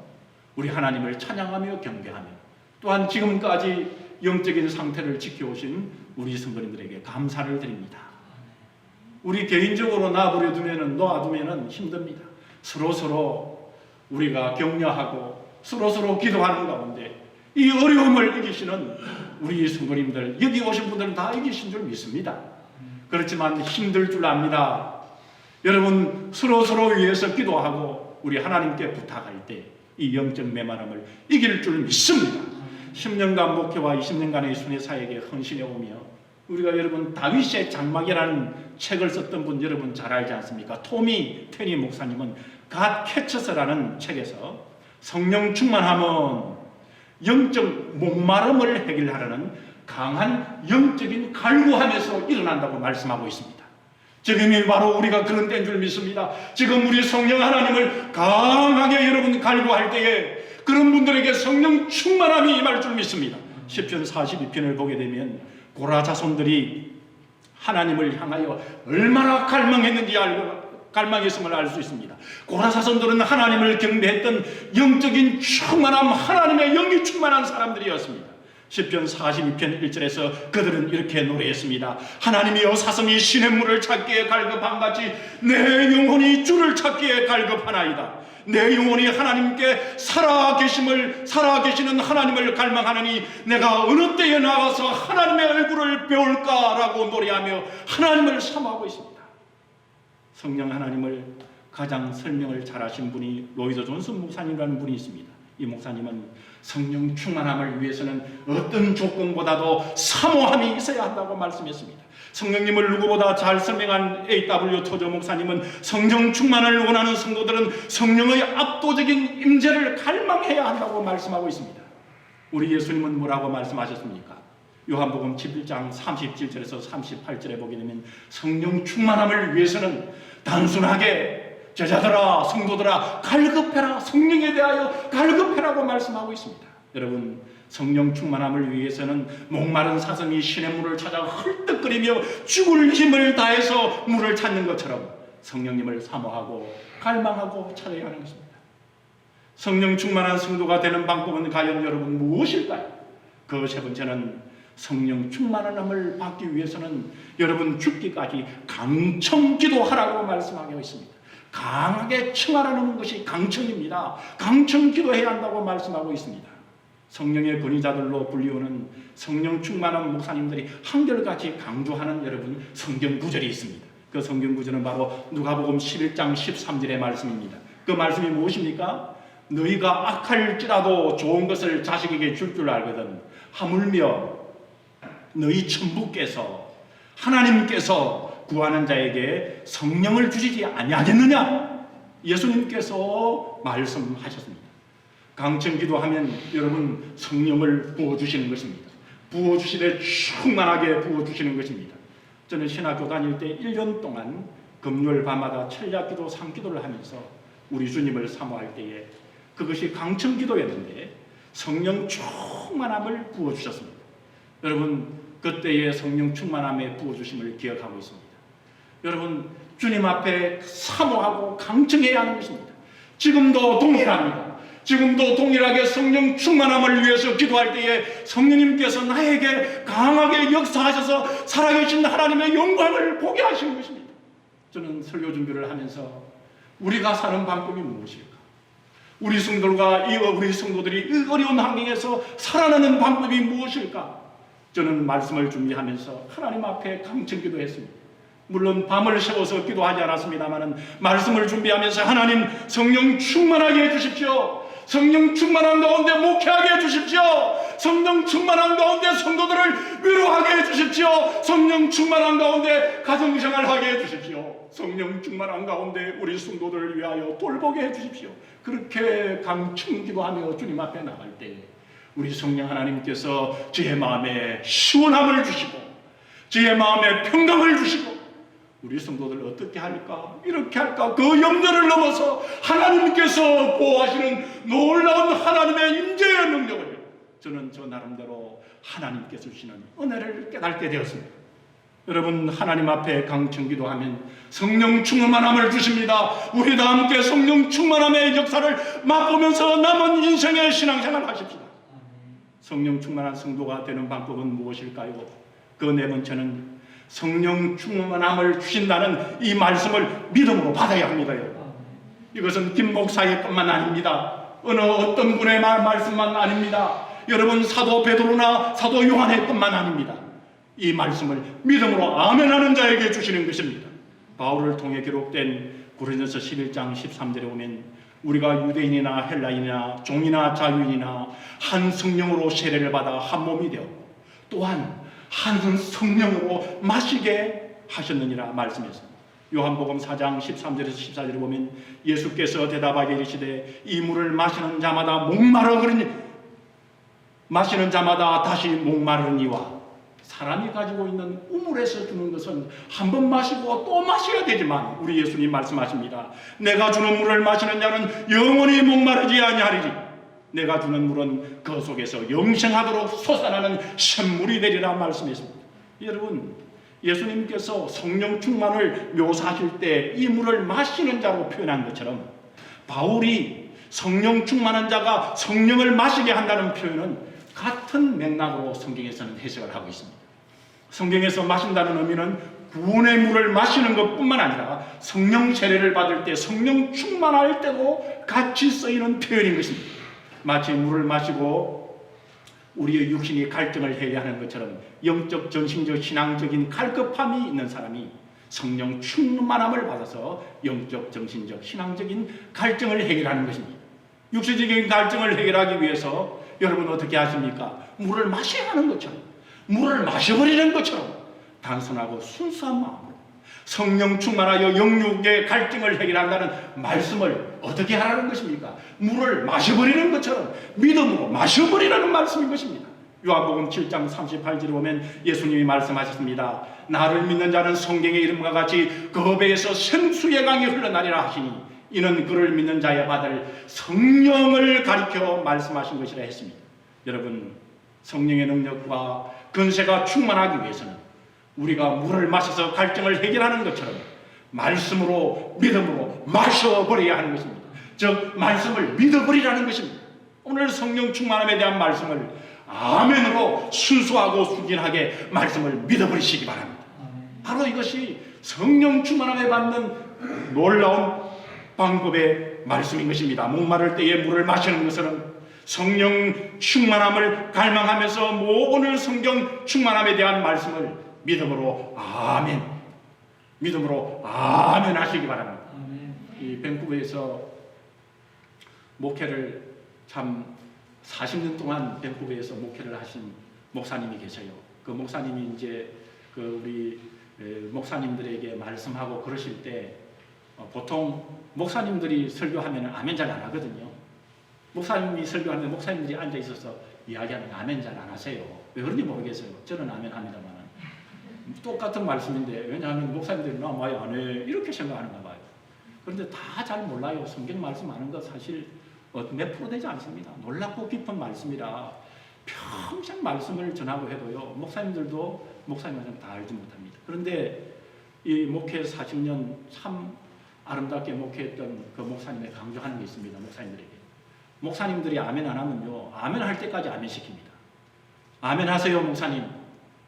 우리 하나님을 찬양하며 경배하며 또한 지금까지 영적인 상태를 지켜오신 우리 성도님들에게 감사를 드립니다. 우리 개인적으로 놔두면 힘듭니다. 서로 우리가 격려하고 서로 기도하는 가운데 이 어려움을 이기시는 우리 성도님들, 여기 오신 분들은 다 이기신 줄 믿습니다. 그렇지만 힘들 줄 압니다. 여러분, 서로 위해서 기도하고 우리 하나님께 부탁할 때 이 영적 메마름을 이길 줄 믿습니다. 10년간 목회와 20년간의 순회 사역에 헌신해 오며 우리가 여러분 다윗의 장막이라는 책을 썼던 분 여러분 잘 알지 않습니까? 토미 테니 목사님은 갓 캐쳐서라는 책에서 성령 충만함은 영적 목마름을 해결하려는 강한 영적인 갈구함에서 일어난다고 말씀하고 있습니다. 지금이 바로 우리가 그런 때인 줄 믿습니다. 지금 우리 성령 하나님을 강하게 여러분 갈구할 때에 그런 분들에게 성령 충만함이 임할 줄 믿습니다. 시편 42편을 보게 되면 고라 자손들이 하나님을 향하여 얼마나 갈망했음을 알 수 있습니다. 고라 자손들은 하나님을 경배했던 영적인 충만함, 하나님의 영이 충만한 사람들이었습니다. 시편 42편 1절에서 그들은 이렇게 노래했습니다. 하나님이여 사슴이 시냇물을 찾기에 갈급함같이 내 영혼이 주를 찾기에 갈급하나이다. 내 영혼이 하나님께 살아계시는 하나님을 갈망하느니 내가 어느 때에 나가서 하나님의 얼굴을 배울까라고 노래하며 하나님을 사모하고 있습니다. 성령 하나님을 가장 설명을 잘하신 분이 로이드 존슨 목사님이라는 분이 있습니다. 이 목사님은 성령 충만함을 위해서는 어떤 조건보다도 사모함이 있어야 한다고 말씀했습니다. 성령님을 누구보다 잘 설명한 A.W. 토저 목사님은 성령 충만을 원하는 성도들은 성령의 압도적인 임재를 갈망해야 한다고 말씀하고 있습니다. 우리 예수님은 뭐라고 말씀하셨습니까? 요한복음 11장 37절에서 38절에 보게 되면 성령 충만함을 위해서는 단순하게 제자들아, 성도들아, 갈급해라, 성령에 대하여 갈급해라고 말씀하고 있습니다. 여러분, 성령 충만함을 위해서는 목마른 사슴이 시냇물을 찾아 헐떡거리며 죽을 힘을 다해서 물을 찾는 것처럼 성령님을 사모하고 갈망하고 찾아야 하는 것입니다. 성령 충만한 성도가 되는 방법은 과연 여러분 무엇일까요? 그 세 번째는 성령 충만함을 받기 위해서는 여러분 죽기까지 강청 기도하라고 말씀하고 있습니다. 강하게 청하라는 것이 강청입니다. 강청 기도해야 한다고 말씀하고 있습니다. 성령의 권위자들로 불리우는 성령 충만한 목사님들이 한결같이 강조하는 여러분 성경 구절이 있습니다. 그 성경 구절은 바로 누가복음 11장 13절의 말씀입니다. 그 말씀이 무엇입니까? 너희가 악할지라도 좋은 것을 자식에게 줄 줄 알거든 하물며 너희 천부께서 하나님께서 구하는 자에게 성령을 주시지 아니하겠느냐? 예수님께서 말씀하셨습니다. 강청기도하면 여러분 성령을 부어주시는 것입니다. 부어주시되 충만하게 부어주시는 것입니다. 저는 신학교 다닐 때 1년 동안 금요일 밤마다 철야기도, 상기도를 하면서 우리 주님을 사모할 때에 그것이 강청기도였는데 성령 충만함을 부어주셨습니다. 여러분 그때의 성령 충만함에 부어주심을 기억하고 있습니다. 여러분 주님 앞에 사모하고 강청해야 하는 것입니다. 지금도 동일합니다. 지금도 동일하게 성령 충만함을 위해서 기도할 때에 성령님께서 나에게 강하게 역사하셔서 살아계신 하나님의 영광을 보게 하시는 것입니다. 저는 설교 준비를 하면서 우리가 사는 방법이 무엇일까? 우리 성도들이 이 어려운 환경에서 살아나는 방법이 무엇일까? 저는 말씀을 준비하면서 하나님 앞에 강청기도 했습니다. 물론 밤을 새워서 기도하지 않았습니다만 말씀을 준비하면서 하나님 성령 충만하게 해주십시오. 성령 충만한 가운데 목회하게 해주십시오. 성령 충만한 가운데 성도들을 위로하게 해주십시오. 성령 충만한 가운데 가정생활하게 해주십시오. 성령 충만한 가운데 우리 성도들을 위하여 돌보게 해주십시오. 그렇게 강청기도하며 주님 앞에 나갈 때 우리 성령 하나님께서 저의 마음에 시원함을 주시고 저의 마음에 평강을 주시고 우리 성도들 어떻게 할까? 이렇게 할까? 그 염려를 넘어서 하나님께서 보호하시는 놀라운 하나님의 임재의 능력을 저는 저 나름대로 하나님께서 주시는 은혜를 깨닫게 되었습니다. 여러분, 하나님 앞에 강청기도하면 성령 충만함을 주십니다. 우리 다 함께 성령 충만함의 역사를 맛보면서 남은 인생의 신앙생활 하십시다. 성령 충만한 성도가 되는 방법은 무엇일까요? 그 네 번째는 성령 충만함을 주신다는 이 말씀을 믿음으로 받아야 합니다요. 이것은 김 목사의 것만 아닙니다. 어느 어떤 분의 말씀만 아닙니다. 여러분, 사도 베드로나 사도 요한의 것만 아닙니다. 이 말씀을 믿음으로 아멘하는 자에게 주시는 것입니다. 바울을 통해 기록된 고린도서 11장 13절에 보면 우리가 유대인이나 헬라인이나 종이나 자유인이나 한 성령으로 세례를 받아 한 몸이 되었고 또한 한 성령으로 마시게 하셨느니라 말씀했습니다. 요한복음 4장 13절에서 14절에 보면 예수께서 대답하게 이르시되 이 물을 마시는 자마다 목마르거니 마시는 자마다 다시 목마르니와 사람이 가지고 있는 우물에서 주는 것은 한 번 마시고 또 마셔야 되지만 우리 예수님 말씀하십니다. 내가 주는 물을 마시는 자는 영원히 목마르지 아니하리니 내가 주는 물은 그 속에서 영생하도록 솟아나는 샘물이 되리라 말씀했습니다. 여러분, 예수님께서 성령 충만을 묘사하실 때 이 물을 마시는 자로 표현한 것처럼 바울이 성령 충만한 자가 성령을 마시게 한다는 표현은 같은 맥락으로 성경에서는 해석을 하고 있습니다. 성경에서 마신다는 의미는 구원의 물을 마시는 것뿐만 아니라 성령 세례를 받을 때 성령 충만할 때도 같이 쓰이는 표현인 것입니다. 마치 물을 마시고 우리의 육신이 갈증을 해결하는 것처럼 영적, 정신적, 신앙적인 갈급함이 있는 사람이 성령 충만함을 받아서 영적, 정신적, 신앙적인 갈증을 해결하는 것입니다. 육체적인 갈증을 해결하기 위해서 여러분 어떻게 하십니까? 물을 마셔야 하는 것처럼, 물을 마셔버리는 것처럼 단순하고 순수한 마음으로 성령 충만하여 영육의 갈증을 해결한다는 말씀을 어떻게 하라는 것입니까? 물을 마셔버리는 것처럼 믿음으로 마셔버리라는 말씀인 것입니다. 요한복음 7장 38절에 보면 예수님이 말씀하셨습니다. 나를 믿는 자는 성경의 이름과 같이 그 배에서 생수의 강이 흘러나리라 하시니 이는 그를 믿는 자에 받을 성령을 가리켜 말씀하신 것이라 했습니다. 여러분, 성령의 능력과 근세가 충만하기 위해서는 우리가 물을 마셔서 갈증을 해결하는 것처럼 말씀으로 믿음으로 마셔버려야 하는 것입니다. 즉 말씀을 믿어버리라는 것입니다. 오늘 성령 충만함에 대한 말씀을 아멘으로 순수하고 순진하게 말씀을 믿어버리시기 바랍니다. 바로 이것이 성령 충만함에 받는 놀라운 방법의 말씀인 것입니다. 목마를 때에 물을 마시는 것은 성령 충만함을 갈망하면서 오늘 성경 충만함에 대한 말씀을 믿음으로 아멘, 믿음으로 아멘 하시기 바랍니다. 이 밴쿠버에서 목회를 참 40년 동안 밴쿠버에서 목회를 하신 목사님이 계세요. 그 목사님이 이제 그 우리 목사님들에게 말씀하고 그러실 때 보통 목사님들이 설교하면 아멘 잘 안 하거든요. 목사님이 설교하는데 목사님들이 앉아 있어서 이야기하면 아멘 잘 안 하세요. 왜 그런지 모르겠어요. 저는 아멘 합니다만 똑같은 말씀인데 왜냐하면 목사님들이 나 많이 안 해 이렇게 생각하는가 봐요. 그런데 다 잘 몰라요. 성경 말씀 아는 거 사실 몇 프로 되지 않습니다. 놀랍고 깊은 말씀이라 평생 말씀을 전하고 해도요 목사님들도 목사님은 다 알지 못합니다. 그런데 이 목회 40년 참 아름답게 목회했던 그 목사님의 강조하는 게 있습니다. 목사님들에게 목사님들이 아멘 안 하면요 아멘 할 때까지 아멘 시킵니다. 아멘 하세요 목사님.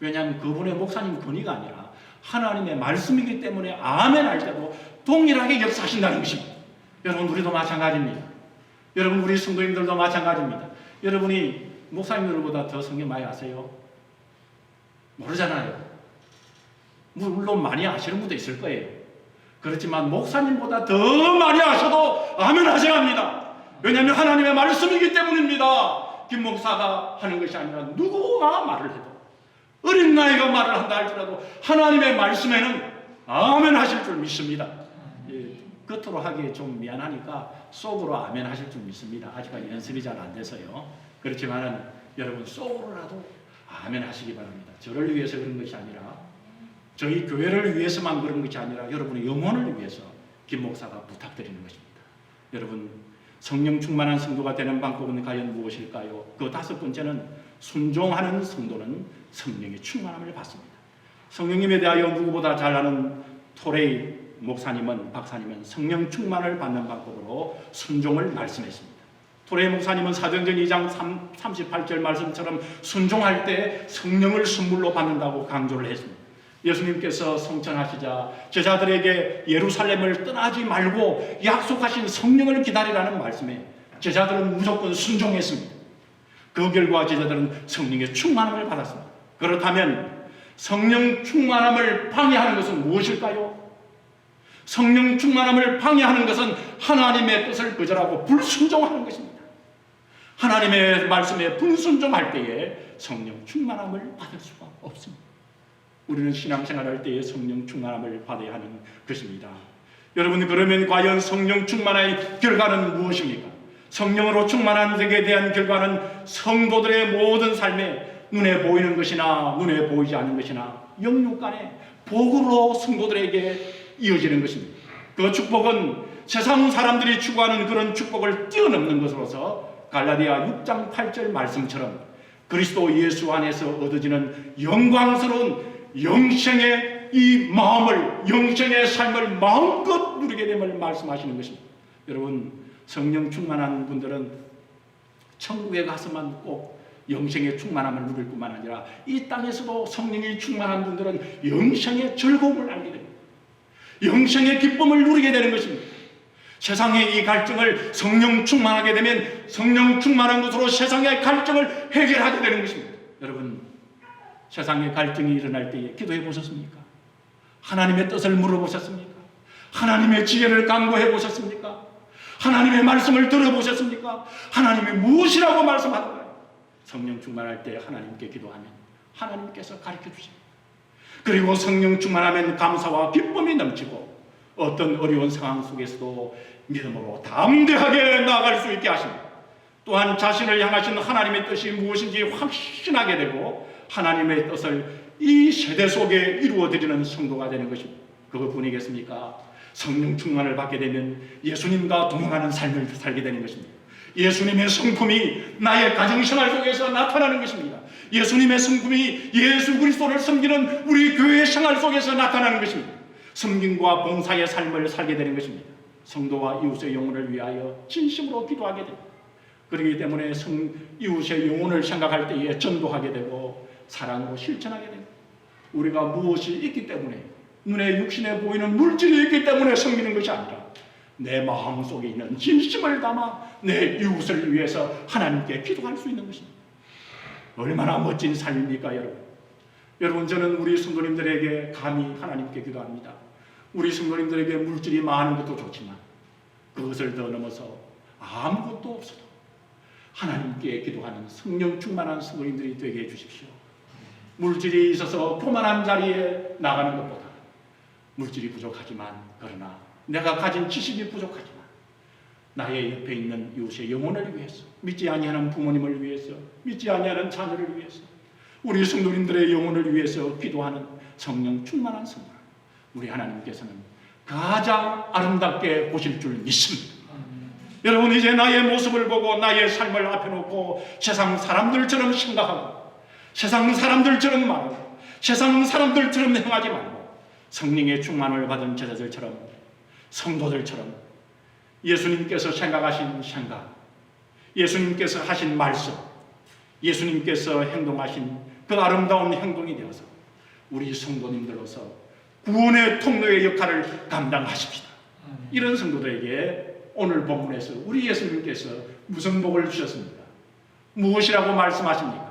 왜냐하면 그분의 목사님 권위가 아니라 하나님의 말씀이기 때문에 아멘 할 때도 동일하게 역사하신다는 것입니다. 여러분 우리도 마찬가지입니다. 여러분 우리 성도님들도 마찬가지입니다. 여러분이 목사님들보다 더 성경 많이 아세요? 모르잖아요. 물론 많이 아시는 분도 있을 거예요. 그렇지만 목사님보다 더 많이 아셔도 아멘 하셔야 합니다. 왜냐하면 하나님의 말씀이기 때문입니다. 김 목사가 하는 것이 아니라 누구가 말을 해도, 어린 나이가 말을 한다 할지라도 하나님의 말씀에는 아멘 하실 줄 믿습니다. 예, 겉으로 하기 좀 미안하니까 속으로 아멘 하실 줄 믿습니다. 아직까지 연습이 잘 안 돼서요. 그렇지만은 여러분 속으로라도 아멘 하시기 바랍니다. 저를 위해서 그런 것이 아니라, 저희 교회를 위해서만 그런 것이 아니라 여러분의 영혼을 위해서 김 목사가 부탁드리는 것입니다. 여러분, 성령 충만한 성도가 되는 방법은 과연 무엇일까요? 그 다섯 번째는 순종하는 성도는 성령의 충만함을 받습니다. 성령님에 대하여 누구보다 잘 아는 토레이 목사님은, 박사님은 성령 충만을 받는 방법으로 순종을 말씀했습니다. 토레이 목사님은 사도행전 2장 38절 말씀처럼 순종할 때 성령을 선물로 받는다고 강조를 했습니다. 예수님께서 성천하시자 제자들에게 예루살렘을 떠나지 말고 약속하신 성령을 기다리라는 말씀에 제자들은 무조건 순종했습니다. 그 결과 제자들은 성령의 충만함을 받았습니다. 그렇다면 성령 충만함을 방해하는 것은 무엇일까요? 성령 충만함을 방해하는 것은 하나님의 뜻을 거절하고 불순종하는 것입니다. 하나님의 말씀에 불순종할 때에 성령 충만함을 받을 수가 없습니다. 우리는 신앙생활할 때에 성령 충만함을 받아야 하는 것입니다. 여러분, 그러면 과연 성령 충만의 결과는 무엇입니까? 성령으로 충만한 것에 대한 결과는 성도들의 모든 삶에 눈에 보이는 것이나 눈에 보이지 않는 것이나 영육 간의 복으로 성도들에게 이어지는 것입니다. 그 축복은 세상 사람들이 추구하는 그런 축복을 뛰어넘는 것으로서 갈라디아 6장 8절 말씀처럼 그리스도 예수 안에서 얻어지는 영광스러운 영생의 이 마음을, 영생의 삶을 마음껏 누리게 됨을 말씀하시는 것입니다. 여러분, 성령 충만한 분들은 천국에 가서만 꼭 영생의 충만함을 누릴 뿐만 아니라 이 땅에서도 성령이 충만한 분들은 영생의 즐거움을 알게 됩니다. 영생의 기쁨을 누리게 되는 것입니다. 세상의 이 갈증을 성령 충만하게 되면 성령 충만한 것으로 세상의 갈증을 해결하게 되는 것입니다. 여러분, 세상에 갈증이 일어날 때에 기도해 보셨습니까? 하나님의 뜻을 물어보셨습니까? 하나님의 지혜를 간구해 보셨습니까? 하나님의 말씀을 들어보셨습니까? 하나님이 무엇이라고 말씀하던가요? 성령 충만할 때 하나님께 기도하면 하나님께서 가르쳐 주십니다. 그리고 성령 충만하면 감사와 기쁨이 넘치고 어떤 어려운 상황 속에서도 믿음으로 담대하게 나아갈 수 있게 하십니다. 또한 자신을 향하신 하나님의 뜻이 무엇인지 확신하게 되고 하나님의 뜻을 이 세대 속에 이루어드리는 성도가 되는 것입니다. 그것뿐이겠습니까? 성령 충만을 받게 되면 예수님과 동행하는 삶을 살게 되는 것입니다. 예수님의 성품이 나의 가정생활 속에서 나타나는 것입니다. 예수님의 성품이 예수 그리스도를 섬기는 우리 교회 생활 속에서 나타나는 것입니다. 섬김과 봉사의 삶을 살게 되는 것입니다. 성도와 이웃의 영혼을 위하여 진심으로 기도하게 됩니다. 그렇기 때문에 이웃의 영혼을 생각할 때에 전도하게 되고 사랑으로 실천하게 됩니다. 우리가 무엇이 있기 때문에, 눈에 육신에 보이는 물질이 있기 때문에 섬기는 것이 아니라 내 마음속에 있는 진심을 담아 내 이웃을 위해서 하나님께 기도할 수 있는 것입니다. 얼마나 멋진 삶입니까, 여러분? 여러분, 저는 우리 성도님들에게 감히 하나님께 기도합니다. 우리 성도님들에게 물질이 많은 것도 좋지만 그것을 더 넘어서 아무것도 없어도 하나님께 기도하는 성령 충만한 성도님들이 되게 해주십시오. 물질이 있어서 교만한 자리에 나가는 것보다 물질이 부족하지만, 그러나 내가 가진 지식이 부족하지만 나의 옆에 있는 이웃의 영혼을 위해서, 믿지 아니하는 부모님을 위해서, 믿지 아니하는 자녀를 위해서, 우리 성도님들의 영혼을 위해서 기도하는 성령 충만한 성도, 우리 하나님께서는 가장 아름답게 보실 줄 믿습니다. 여러분, 이제 나의 모습을 보고 나의 삶을 앞에 놓고 세상 사람들처럼 생각하고 세상 사람들처럼 말하고 세상 사람들처럼 행하지 말고 성령의 충만을 받은 제자들처럼, 성도들처럼 예수님께서 생각하신 생각, 예수님께서 하신 말씀, 예수님께서 행동하신 그 아름다운 행동이 되어서 우리 성도님들로서 구원의 통로의 역할을 감당하십시다. 이런 성도들에게 오늘 본문에서 우리 예수님께서 무슨 복을 주셨습니까? 무엇이라고 말씀하십니까?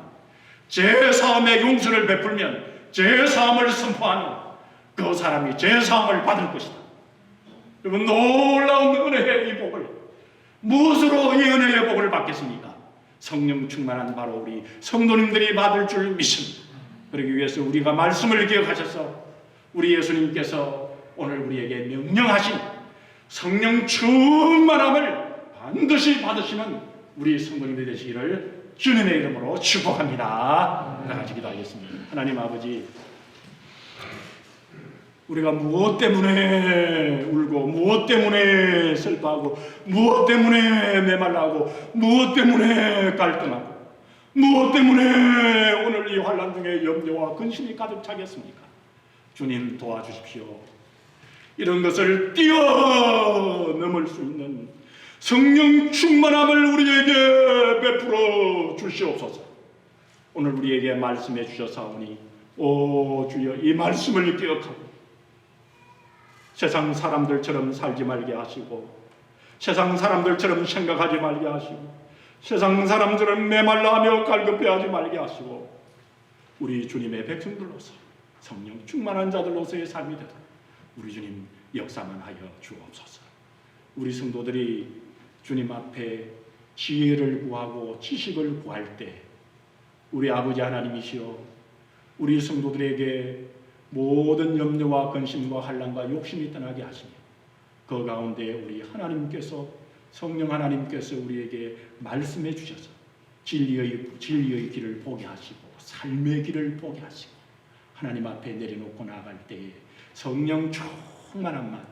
제사함의 용서를 베풀면, 제사함을 선포하면 그 사람이 제사함을 받을 것이다. 여러분, 놀라운 은혜의 이 복을 무엇으로 이 은혜의 복을 받겠습니까? 성령 충만한 바로 우리 성도님들이 받을 줄 믿습니다. 그러기 위해서 우리가 말씀을 기억하셔서 우리 예수님께서 오늘 우리에게 명령하신 성령 충만함을 반드시 받으시는 우리 성도님들이 되시기를 주님의 이름으로 축복합니다. 다 같이 기도하겠습니다. 하나님 아버지, 우리가 무엇 때문에 울고 무엇 때문에 슬퍼하고 무엇 때문에 메말라하고 무엇 때문에 갈등하고 무엇 때문에 오늘 이 환난 중에 염려와 근심이 가득 차겠습니까? 주님 도와주십시오. 이런 것을 뛰어넘을 수 있는 성령 충만함을 우리에게 베풀어 주시옵소서. 오늘 우리에게 말씀해 주셔사오니 오 주여, 이 말씀을 기억하고 세상 사람들처럼 살지 말게 하시고 세상 사람들처럼 생각하지 말게 하시고 세상 사람들은 메말라하며 갈급해하지 말게 하시고 우리 주님의 백성들로서 성령 충만한 자들로서의 삶이 되도록 우리 주님 역사만 하여 주옵소서. 우리 성도들이 주님 앞에 지혜를 구하고 지식을 구할 때 우리 아버지 하나님이시여 우리 성도들에게 모든 염려와 근심과 환난과 욕심이 떠나게 하시며 그 가운데 우리 하나님께서 성령 하나님께서 우리에게 말씀해 주셔서 진리의 길을 보게 하시고 삶의 길을 보게 하시고 하나님 앞에 내려놓고 나아갈 때에 성령 충만함만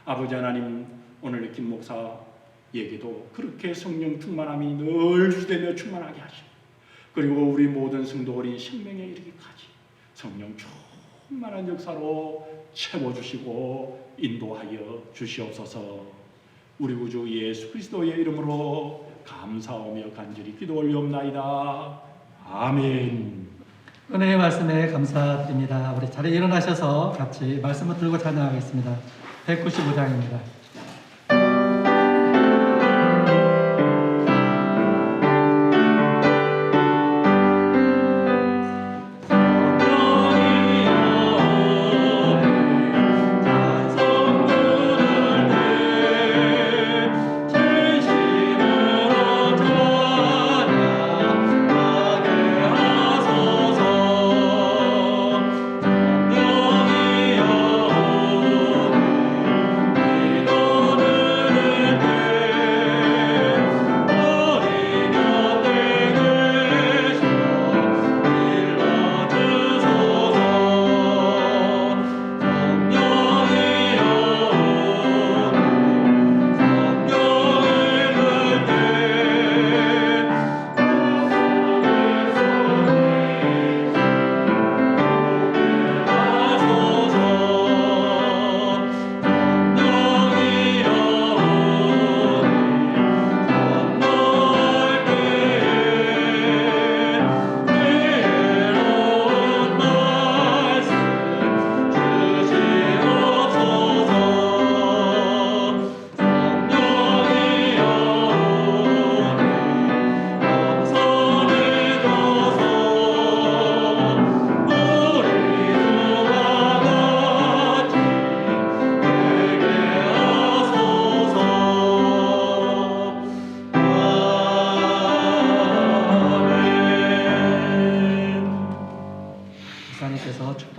아버지 하나님 오늘 김 목사에게도 그렇게 성령 충만함이 늘 주되며 충만하게 하시고 그리고 우리 모든 성도 어린 생명에 이르기까지 성령 충만한 역사로 채워주시고 인도하여 주시옵소서. 우리 구주 예수 그리스도의 이름으로 감사하며 간절히 기도 올리옵나이다. 아멘. 은혜의 말씀에 감사드립니다. 우리 자리에 일어나셔서 같이 말씀을 들고 찬양하겠습니다. 195장입니다.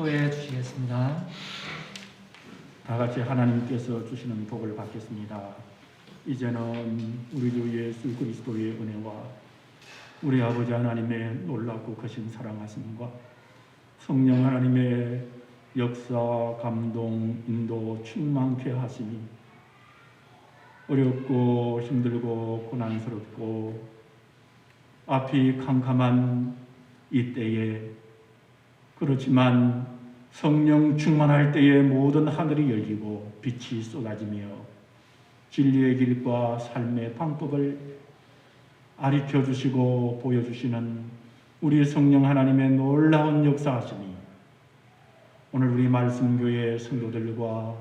축도해 주시겠습니다. 다 같이 하나님께서 주시는 복을 받겠습니다. 이제는 우리 주 예수 그리스도의 은혜와 우리 아버지 하나님의 놀랍고 크신 사랑하심과 성령 하나님의 역사, 감동, 인도 충만케 하심이 어렵고 힘들고 고난스럽고 앞이 캄캄한 이때에 그렇지만 성령 충만할 때에 모든 하늘이 열리고 빛이 쏟아지며 진리의 길과 삶의 방법을 가르쳐 주시고 보여주시는 우리 성령 하나님의 놀라운 역사하심이 오늘 우리 말씀교회 성도들과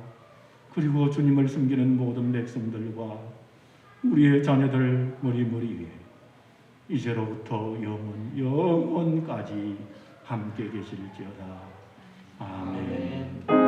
그리고 주님을 섬기는 모든 백성들과 우리의 자녀들 머리 위에 이제로부터 영원까지 함께 계실지어다. 아멘.